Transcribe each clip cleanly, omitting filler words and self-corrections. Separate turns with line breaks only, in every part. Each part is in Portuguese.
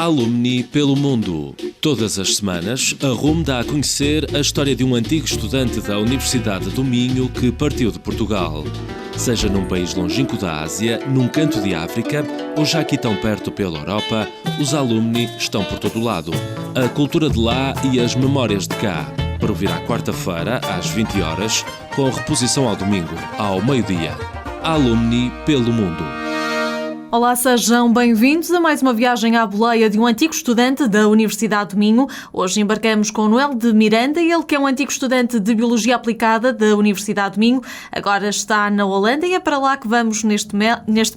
Alumni pelo mundo. Todas as semanas, a RUM dá a conhecer a história de um antigo estudante da Universidade do Minho que partiu de Portugal. Seja num país longínquo da Ásia, num canto de África ou já aqui tão perto pela Europa, os alumni estão por todo lado. A cultura de lá e as memórias de cá. Para ouvir à quarta-feira, às 20 horas, com reposição ao domingo, ao meio-dia. Alumni pelo mundo.
Olá, sejam bem-vindos a mais uma viagem à boleia de um antigo estudante da Universidade do Minho. Hoje embarcamos com Noel de Miranda, ele que é um antigo estudante de Biologia Aplicada da Universidade do Minho. Agora está na Holanda e é para lá que vamos neste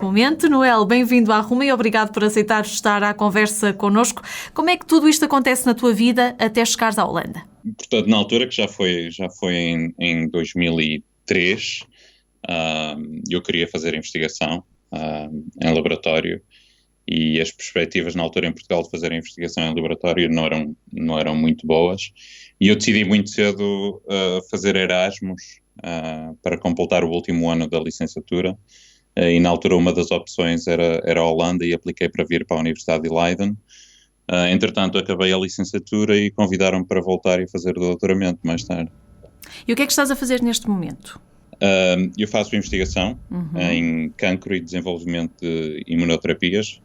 momento. Noel, bem-vindo à RUM e obrigado por aceitar estar à conversa connosco. Como é que tudo isto acontece na tua vida até chegares à Holanda?
Portanto, na altura, que já foi em 2003, eu queria fazer investigação em laboratório e as perspectivas na altura em Portugal de fazer a investigação em laboratório não eram muito boas e eu decidi muito cedo fazer Erasmus para completar o último ano da licenciatura e na altura uma das opções era a Holanda e apliquei para vir para a Universidade de Leiden. Entretanto acabei a licenciatura e convidaram-me para voltar e fazer o doutoramento mais tarde.
E o que é que estás a fazer neste momento?
Eu faço investigação em cancro e desenvolvimento de imunoterapias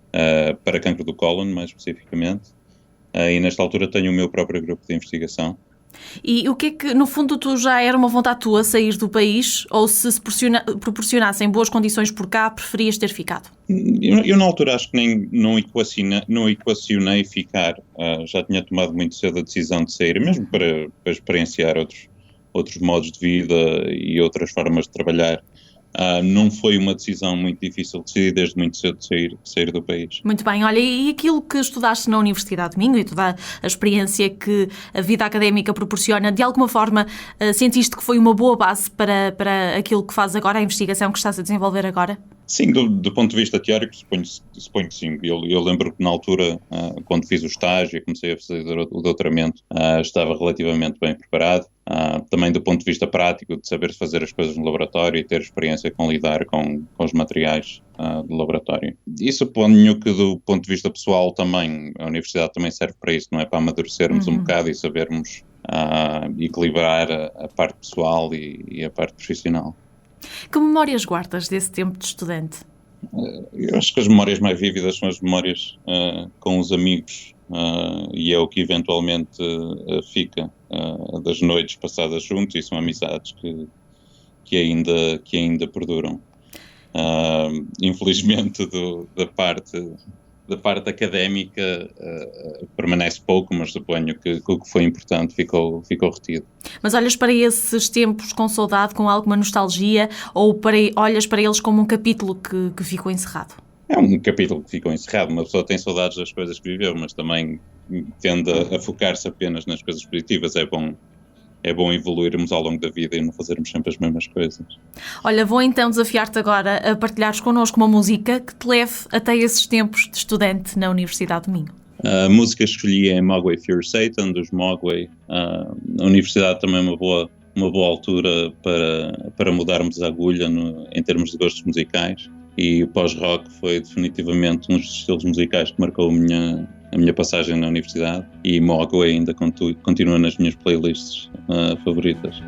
para cancro do cólon, mais especificamente, e nesta altura tenho o meu próprio grupo de investigação.
E o que é que, no fundo, tu já era uma vontade tua sair do país ou se proporcionassem boas condições por cá, preferias ter ficado?
Eu na altura acho que não equacionei ficar, já tinha tomado muito cedo a decisão de sair, mesmo para experienciar outros modos de vida e outras formas de trabalhar. Não foi uma decisão muito difícil, decidi desde muito cedo sair do país.
Muito bem, olha, e aquilo que estudaste na Universidade do Minho e toda a experiência que a vida académica proporciona, de alguma forma sentiste que foi uma boa base para aquilo que fazes agora, a investigação que estás a desenvolver agora?
Sim, do ponto de vista teórico, suponho que sim. Eu lembro que na altura, quando fiz o estágio e comecei a fazer o doutoramento, estava relativamente bem preparado. Também do ponto de vista prático, de saber fazer as coisas no laboratório e ter experiência com lidar com os materiais do laboratório. E suponho que do ponto de vista pessoal também, a universidade também serve para isso, não é? Para amadurecermos um bocado e sabermos equilibrar a parte pessoal e a parte profissional.
Que memórias guardas desse tempo de estudante?
Eu acho que as memórias mais vívidas são as memórias com os amigos e é o que eventualmente fica das noites passadas juntos e são amizades que ainda perduram. Infelizmente da parte académica permanece pouco, mas suponho que o que foi importante ficou retido.
Mas olhas para esses tempos com saudade, com alguma nostalgia, ou olhas para eles como um capítulo que ficou encerrado?
É um capítulo que ficou encerrado. Uma pessoa tem saudades das coisas que viveu, mas também tende a focar-se apenas nas coisas positivas. É bom evoluirmos ao longo da vida e não fazermos sempre as mesmas coisas.
Olha, vou então desafiar-te agora a partilhares connosco uma música que te leve até esses tempos de estudante na Universidade do Minho.
A música que escolhi é Mogwai Fear Satan, dos Mogwai. A universidade também é uma boa altura para mudarmos a agulha em termos de gostos musicais. E o pós-rock foi definitivamente um dos estilos musicais que marcou a minha passagem na universidade e Mogwai ainda continua nas minhas playlists favoritas.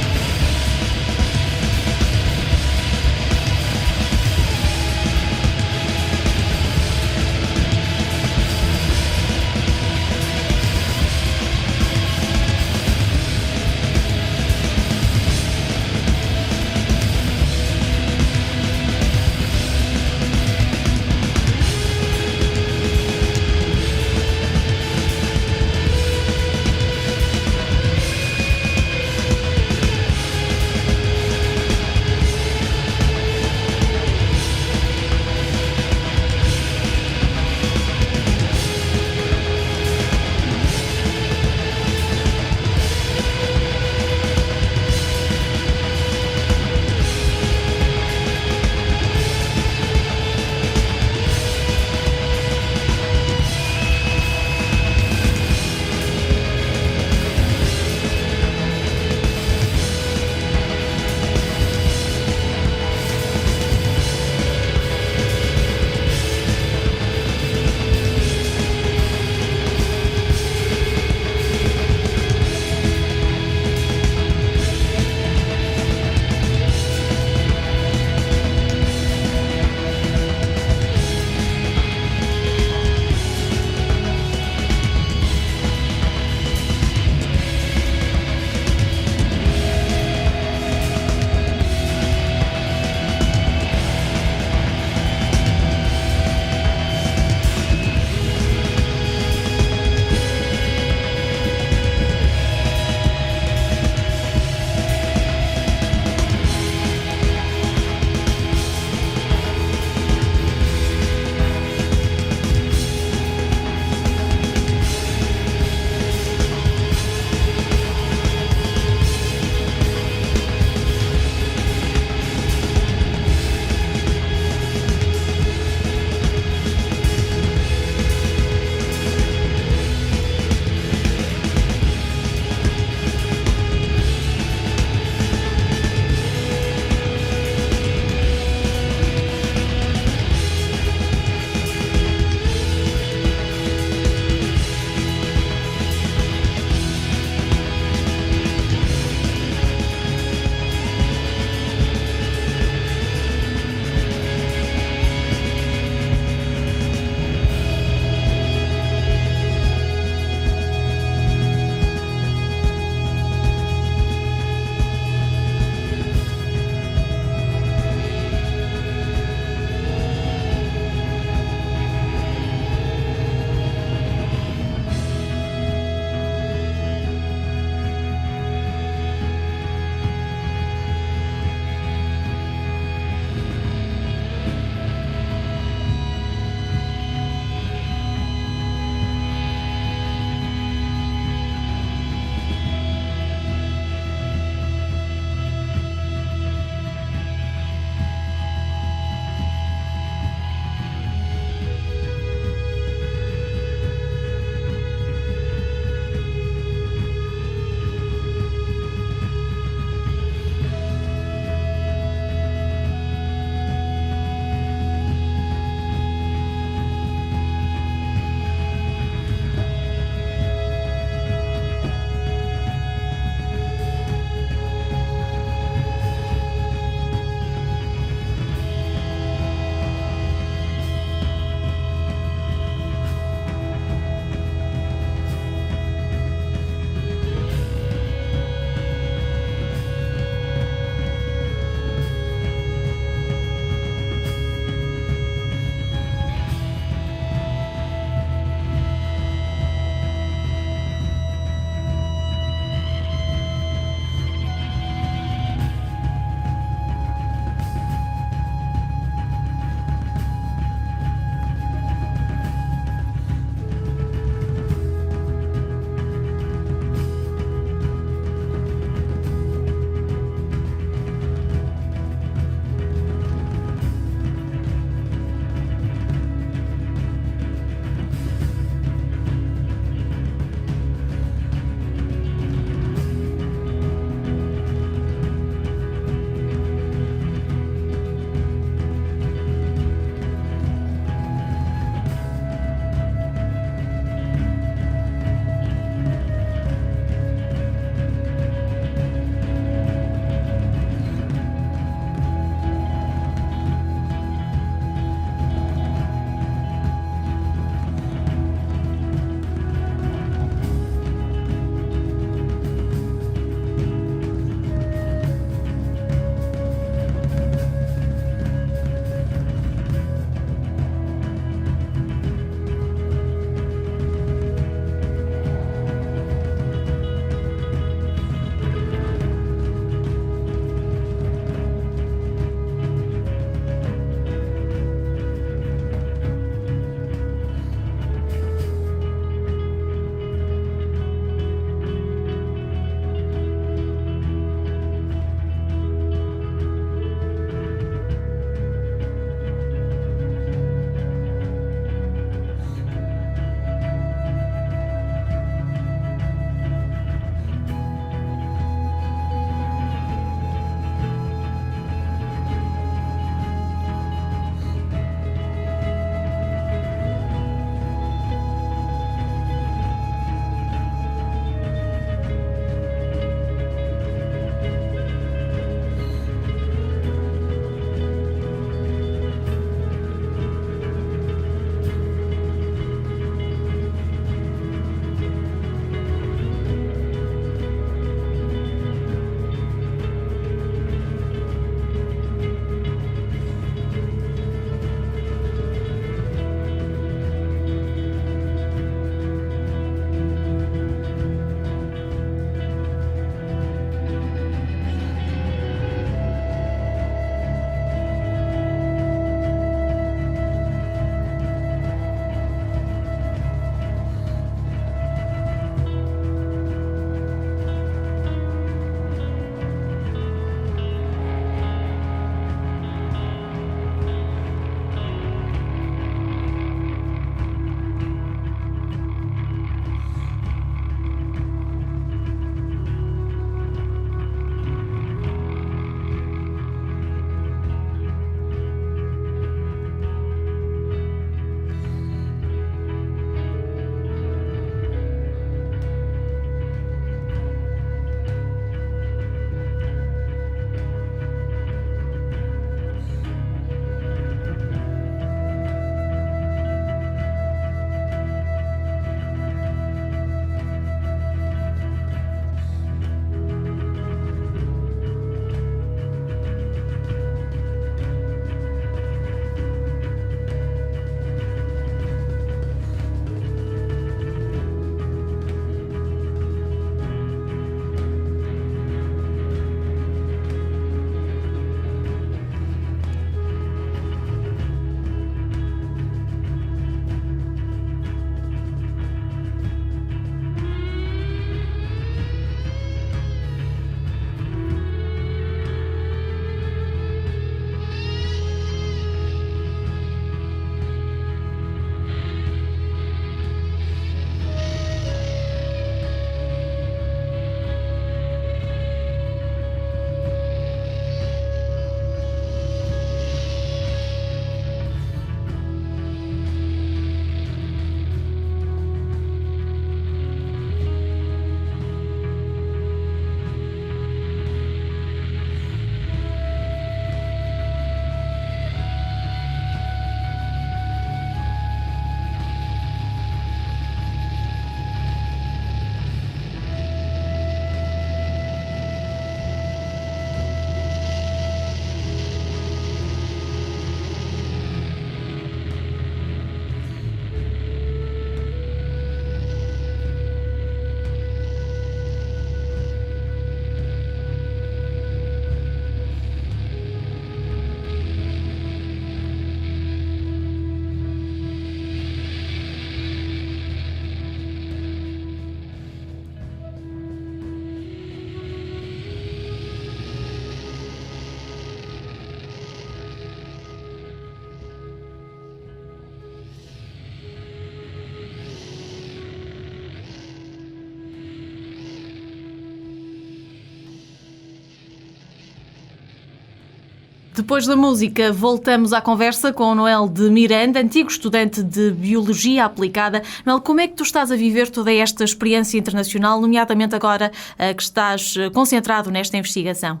Depois da música, voltamos à conversa com o Noel de Miranda, antigo estudante de Biologia Aplicada. Noel, como é que tu estás a viver toda esta experiência internacional, nomeadamente agora que estás concentrado nesta investigação?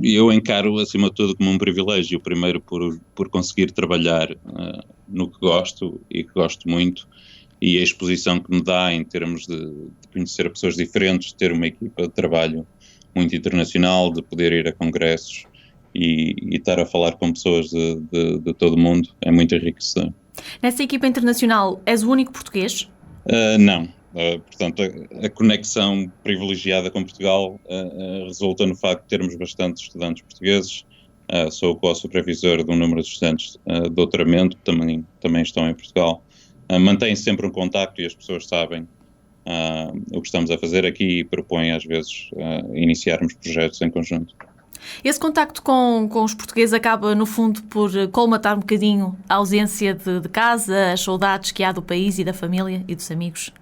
Eu encaro, acima de tudo, como um privilégio. Primeiro, por conseguir trabalhar no que gosto e que gosto muito, e a exposição que me dá em termos de conhecer pessoas diferentes, de ter uma equipa de trabalho muito internacional, de poder ir a congressos e estar a falar com pessoas de todo o mundo, é muito enriquecedor.
Nessa equipa internacional, és o único português?
Não. Portanto, a conexão privilegiada com Portugal resulta no facto de termos bastantes estudantes portugueses. Sou o co-supervisor de um número de estudantes de doutoramento que também estão em Portugal. Mantém sempre um contacto e as pessoas sabem o que estamos a fazer aqui e propõem às vezes iniciarmos projetos em conjunto.
Esse contacto com os portugueses acaba, no fundo, por colmatar um bocadinho a ausência de casa, as saudades que há do país e da família e dos amigos?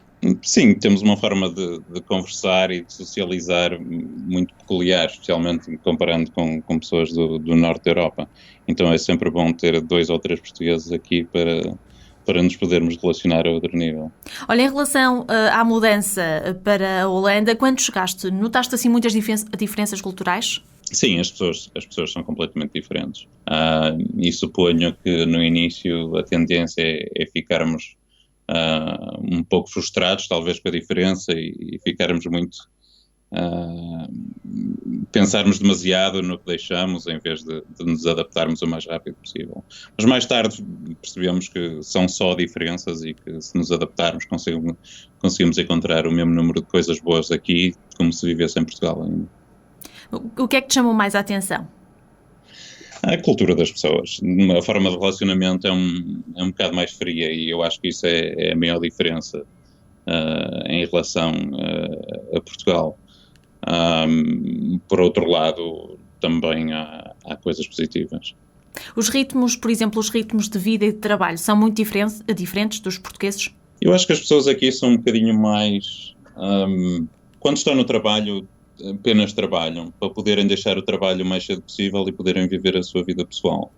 Sim, temos uma forma de conversar e de socializar muito peculiar, especialmente comparando com pessoas do norte da Europa. Então é sempre bom ter 2 ou 3 portugueses aqui para nos podermos relacionar a outro nível.
Olha, em relação à mudança para a Holanda, quando chegaste, notaste assim muitas diferenças culturais?
Sim, as pessoas são completamente diferentes. E suponho que no início a tendência é ficarmos um pouco frustrados, talvez, com a diferença e ficarmos muito... pensarmos demasiado no que deixamos em vez de nos adaptarmos o mais rápido possível. Mas mais tarde percebemos que são só diferenças e que se nos adaptarmos conseguimos encontrar o mesmo número de coisas boas aqui como se vivesse em Portugal ainda.
O que é que te chamou mais a atenção?
A cultura das pessoas. A forma de relacionamento é um bocado mais fria e eu acho que isso é a maior diferença em relação a Portugal. Por outro lado, também há coisas positivas.
Os ritmos, por exemplo, os ritmos de vida e de trabalho são muito diferentes dos portugueses?
Eu acho que as pessoas aqui são um bocadinho mais... quando estão no trabalho, apenas trabalham, para poderem deixar o trabalho o mais cedo possível e poderem viver a sua vida pessoal.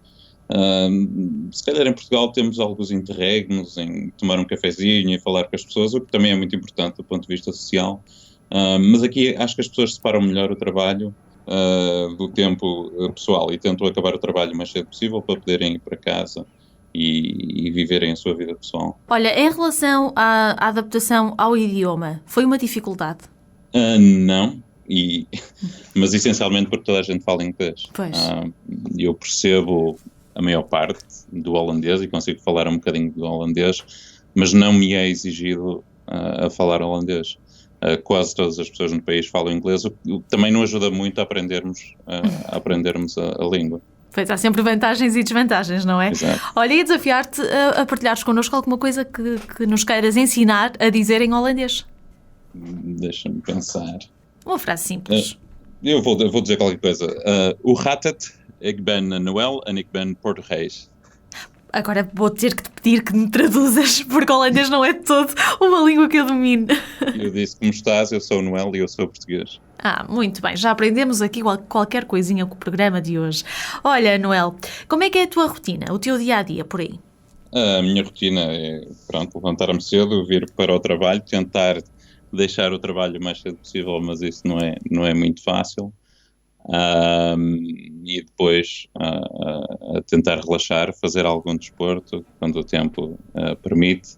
Se calhar em Portugal temos alguns interregnos em tomar um cafezinho e falar com as pessoas, o que também é muito importante do ponto de vista social. Mas aqui acho que as pessoas separam melhor o trabalho do tempo pessoal e tentam acabar o trabalho o mais cedo possível para poderem ir para casa e viverem a sua vida pessoal.
Olha, em relação à adaptação ao idioma, foi uma dificuldade?
Não, mas essencialmente porque toda a gente fala inglês. Eu percebo a maior parte do holandês e consigo falar um bocadinho do holandês, mas não me é exigido a falar holandês. Quase todas as pessoas no país falam inglês, o que também não ajuda muito a aprendermos a língua.
Pois, há sempre vantagens e desvantagens, não é?
Exato.
Olha, ia desafiar-te a partilhares connosco alguma coisa que nos queiras ensinar a dizer em holandês.
Deixa-me pensar.
Uma frase simples.
Eu vou dizer qualquer coisa. Hoe gaat het? Ik ben Noel en ik ben Português.
Agora vou ter que te pedir que me traduzas, porque o holandês não é de todo uma língua que eu domino.
Eu disse, como estás? Eu sou o Noel e eu sou português.
Muito bem. Já aprendemos aqui qualquer coisinha com o programa de hoje. Olha, Noel, como é que é a tua rotina, o teu dia-a-dia por aí?
A minha rotina é, levantar-me cedo, vir para o trabalho, tentar deixar o trabalho o mais cedo possível, mas isso não é muito fácil. E depois a tentar relaxar, fazer algum desporto quando o tempo permite.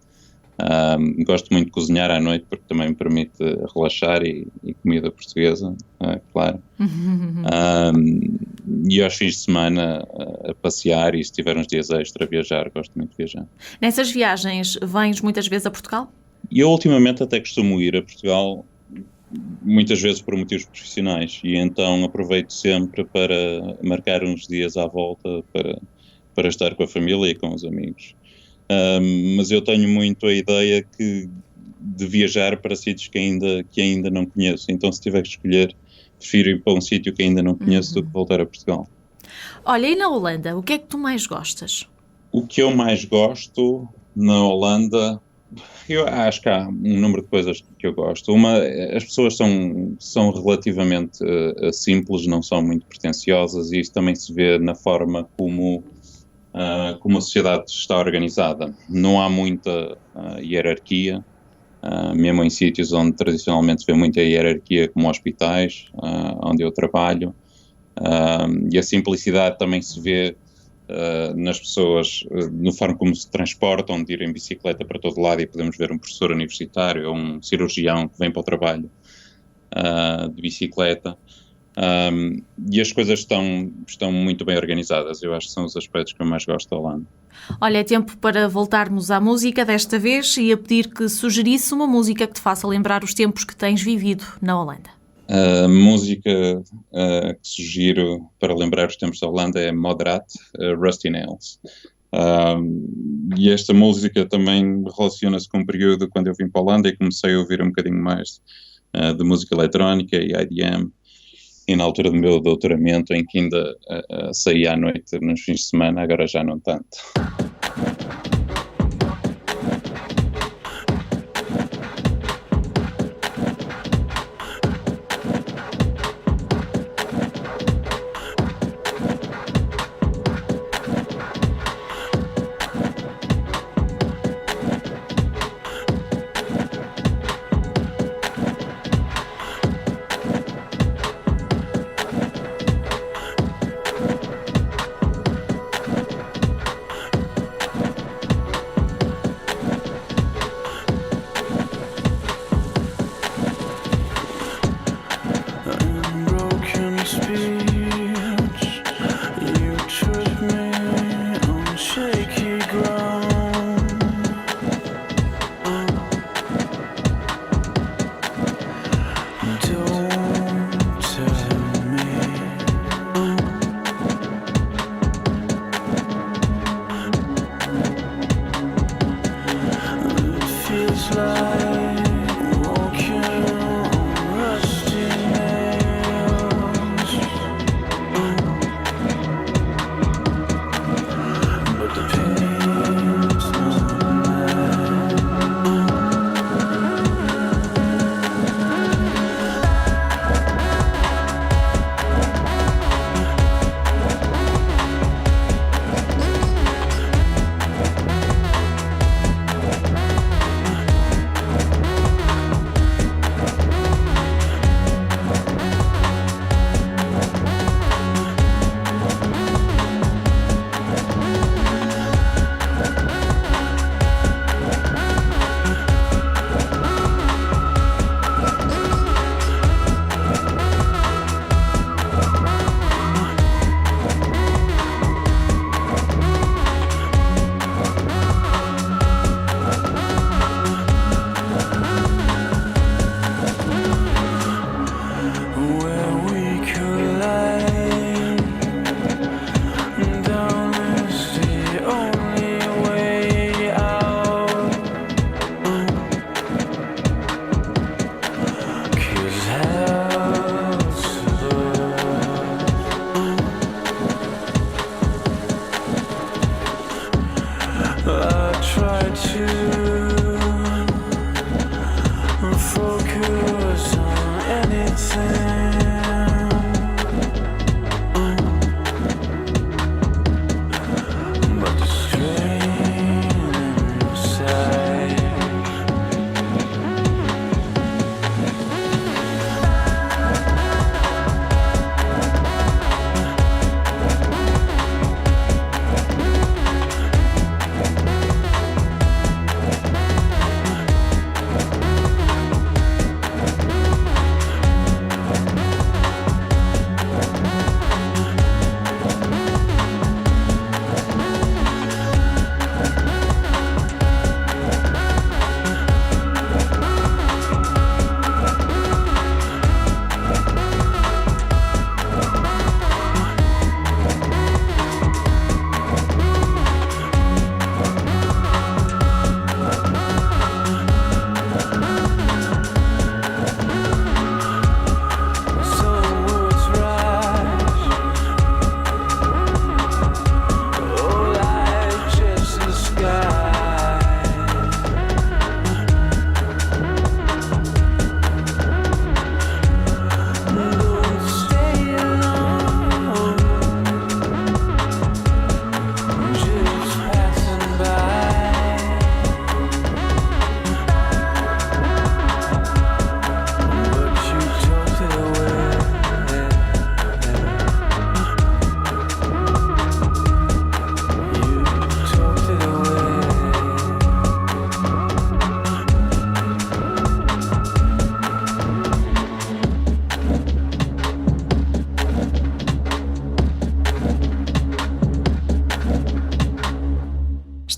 Gosto muito de cozinhar à noite porque também me permite relaxar e comida portuguesa, claro. E aos fins de semana a passear e se tiver uns dias extra a viajar, gosto muito de viajar.
Nessas viagens vens muitas vezes a Portugal?
Eu ultimamente até costumo ir a Portugal muitas vezes por motivos profissionais e então aproveito sempre para marcar uns dias à volta para estar com a família e com os amigos. Mas eu tenho muito a ideia de viajar para sítios que ainda não conheço, então se tiver que escolher, prefiro ir para um sítio que ainda não conheço do que voltar a Portugal.
Olha, e na Holanda, o que é que tu mais gostas?
O que eu mais gosto na Holanda Eu acho que há um número de coisas que eu gosto. Uma, as pessoas são relativamente simples, não são muito pretenciosas, e isso também se vê na forma como a sociedade está organizada. Não há muita hierarquia, mesmo em sítios onde tradicionalmente se vê muita hierarquia, como hospitais, onde eu trabalho. E a simplicidade também se vê nas pessoas, na forma como se transportam, de ir em bicicleta para todo lado, e podemos ver um professor universitário ou um cirurgião que vem para o trabalho de bicicleta. E as coisas estão muito bem organizadas. Eu acho que são os aspectos que eu mais gosto da Holanda.
Olha, é tempo para voltarmos à música desta vez e a pedir que sugerisse uma música que te faça lembrar os tempos que tens vivido na Holanda.
A música que sugiro para lembrar os tempos da Holanda é Moderat, Rusty Nails. E esta música também relaciona-se com um período quando eu vim para a Holanda e comecei a ouvir um bocadinho mais de música eletrónica e IDM. E na altura do meu doutoramento, em que ainda saía à noite nos fins de semana, agora já não tanto.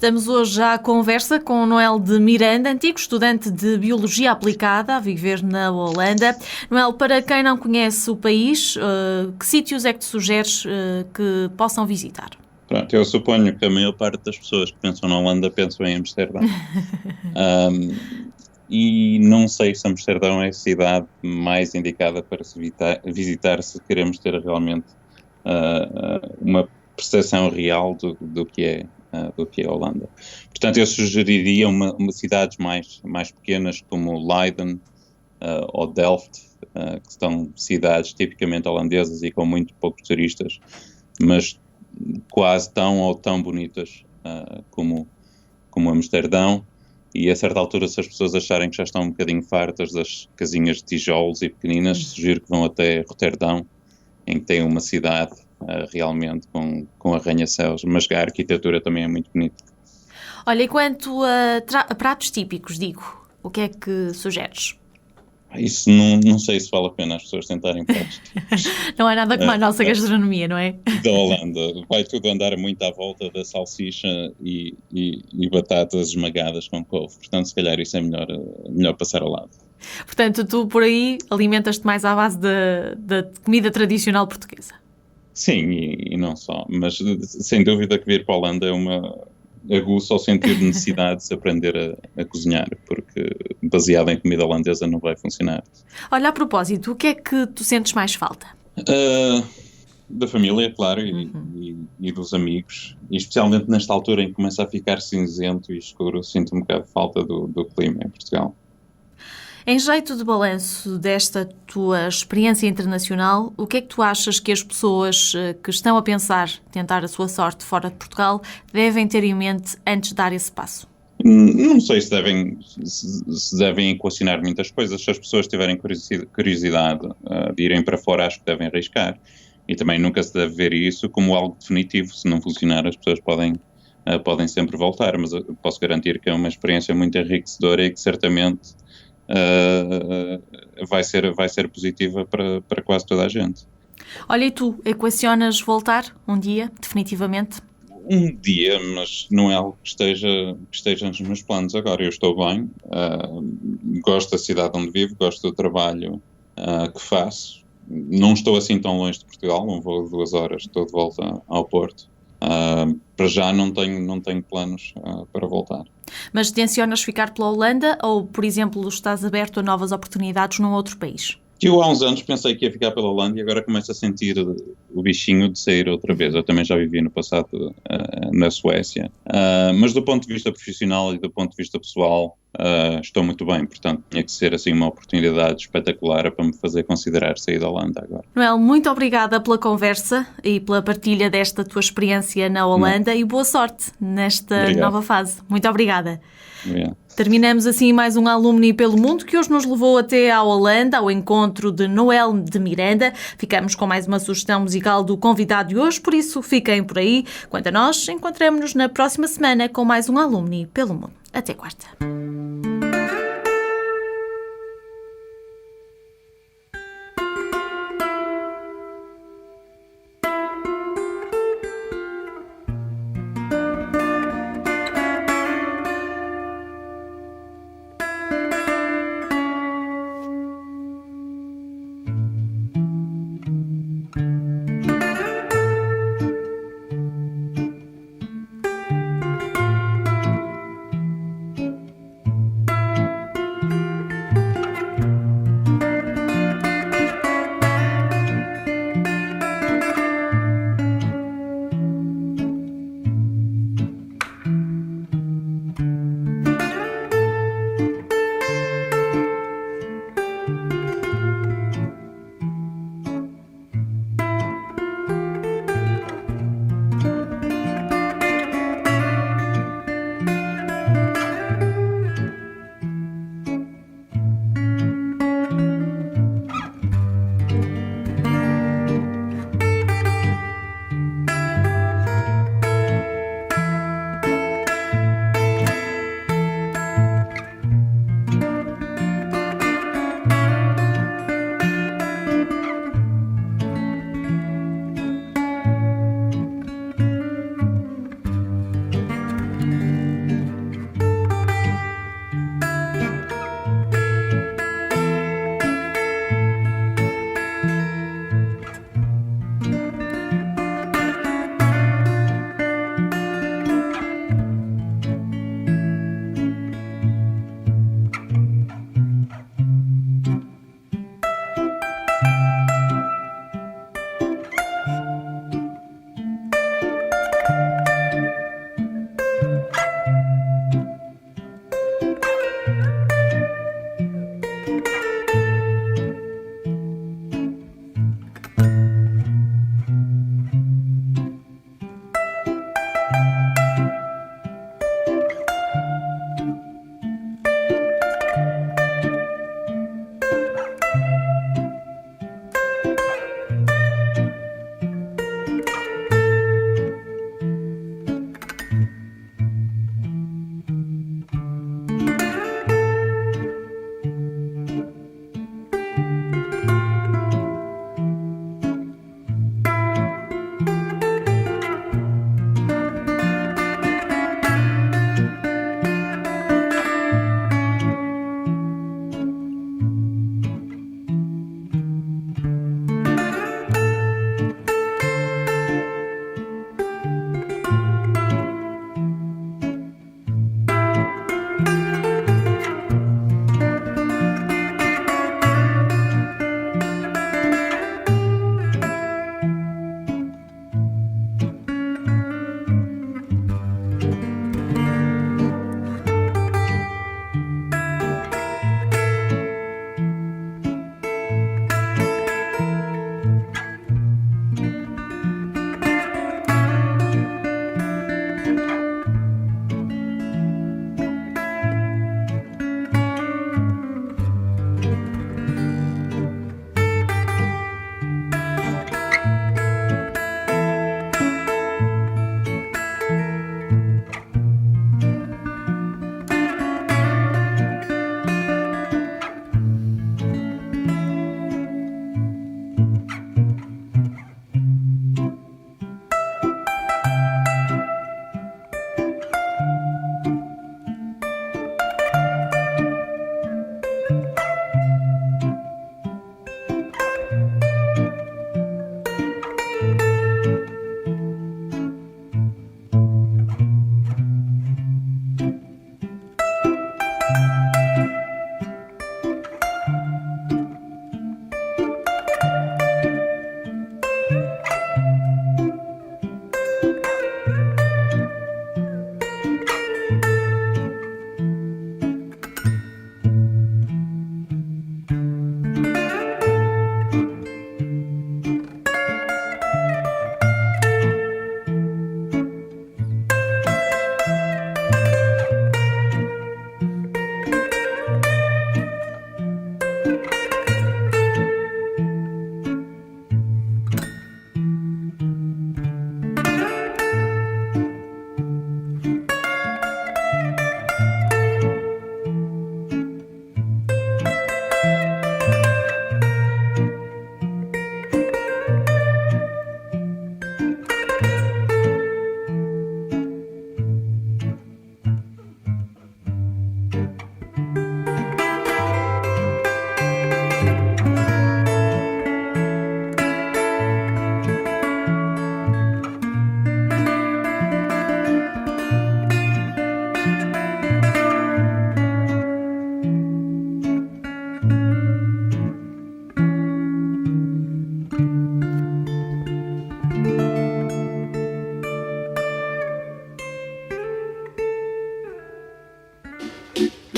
Estamos hoje à conversa com Noel de Miranda, antigo estudante de Biologia Aplicada, a viver na Holanda. Noel, para quem não conhece o país, que sítios é que te sugeres que possam visitar?
Pronto, eu suponho que a maior parte das pessoas que pensam na Holanda pensam em Amsterdão. E não sei se Amsterdão é a cidade mais indicada para se visitar se queremos ter realmente uma percepção real do que é a Holanda. Portanto, eu sugeriria uma cidades mais pequenas como Leiden ou Delft, que são cidades tipicamente holandesas e com muito poucos turistas, mas quase tão bonitas como Amsterdão. E a certa altura, se as pessoas acharem que já estão um bocadinho fartas das casinhas de tijolos e pequeninas, sugiro que vão até Roterdão, em que tem uma cidade realmente com arranha-céus, mas a arquitetura também é muito bonita.
Olha, e quanto a pratos típicos, o que é que sugeres?
Isso não sei se vale a pena as pessoas tentarem pratos típicos.
Não é nada como a nossa gastronomia, não é?
Da Holanda. Vai tudo andar muito à volta da salsicha e batatas esmagadas com couve. Portanto, se calhar isso é melhor passar ao lado.
Portanto, tu por aí alimentas-te mais à base da comida tradicional portuguesa.
Sim, e não só. Mas sem dúvida que vir para a Holanda aguça ao sentir de necessidade de se aprender a cozinhar, porque baseado em comida holandesa não vai funcionar.
Olha, a propósito, o que é que tu sentes mais falta?
Da família, claro, e dos amigos, e especialmente nesta altura em que começa a ficar cinzento e escuro, sinto um bocado de falta do clima em Portugal.
Em jeito de balanço desta tua experiência internacional, o que é que tu achas que as pessoas que estão a pensar tentar a sua sorte fora de Portugal devem ter em mente antes de dar esse passo?
Não sei se devem equacionar muitas coisas. Se as pessoas tiverem curiosidade de irem para fora, acho que devem arriscar. E também nunca se deve ver isso como algo definitivo. Se não funcionar, as pessoas podem sempre voltar, mas eu posso garantir que é uma experiência muito enriquecedora e que certamente vai ser positiva para quase toda a gente.
Olha, e tu, equacionas voltar um dia, definitivamente?
Um dia, mas não é algo que esteja nos meus planos agora. Eu estou bem, gosto da cidade onde vivo, gosto do trabalho que faço. Não estou assim tão longe de Portugal, um voo de 2 horas, estou de volta ao Porto. Para já não tenho planos para voltar.
Mas tencionas ficar pela Holanda ou, por exemplo, estás aberto a novas oportunidades num outro país?
Eu há uns anos pensei que ia ficar pela Holanda e agora começo a sentir o bichinho de sair outra vez. Eu também já vivi no passado na Suécia. Mas do ponto de vista profissional e do ponto de vista pessoal, estou muito bem. Portanto, tinha que ser assim uma oportunidade espetacular para me fazer considerar sair da Holanda agora.
Noel, muito obrigada pela conversa e pela partilha desta tua experiência na Holanda e boa sorte nesta nova fase. Muito obrigada.
Obrigado.
Terminamos assim mais um Alumni pelo Mundo que hoje nos levou até à Holanda, ao encontro de Noel de Miranda. Ficamos com mais uma sugestão musical do convidado de hoje, por isso fiquem por aí. Quanto a nós, encontramos-nos na próxima semana com mais um Alumni pelo Mundo. Até quarta.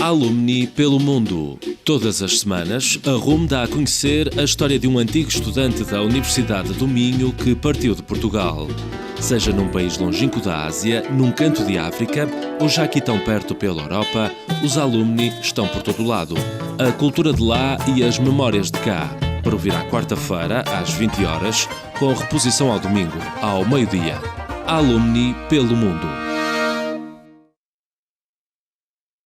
Alumni pelo mundo. Todas as semanas, a RUM dá a conhecer a história de um antigo estudante da Universidade do Minho que partiu de Portugal. Seja num país longínquo da Ásia, num canto de África ou já aqui tão perto pela Europa, os alumni estão por todo lado. A cultura de lá e as memórias de cá. Para ouvir à quarta-feira, às 20 horas, com reposição ao domingo, ao meio-dia. Alumni pelo mundo.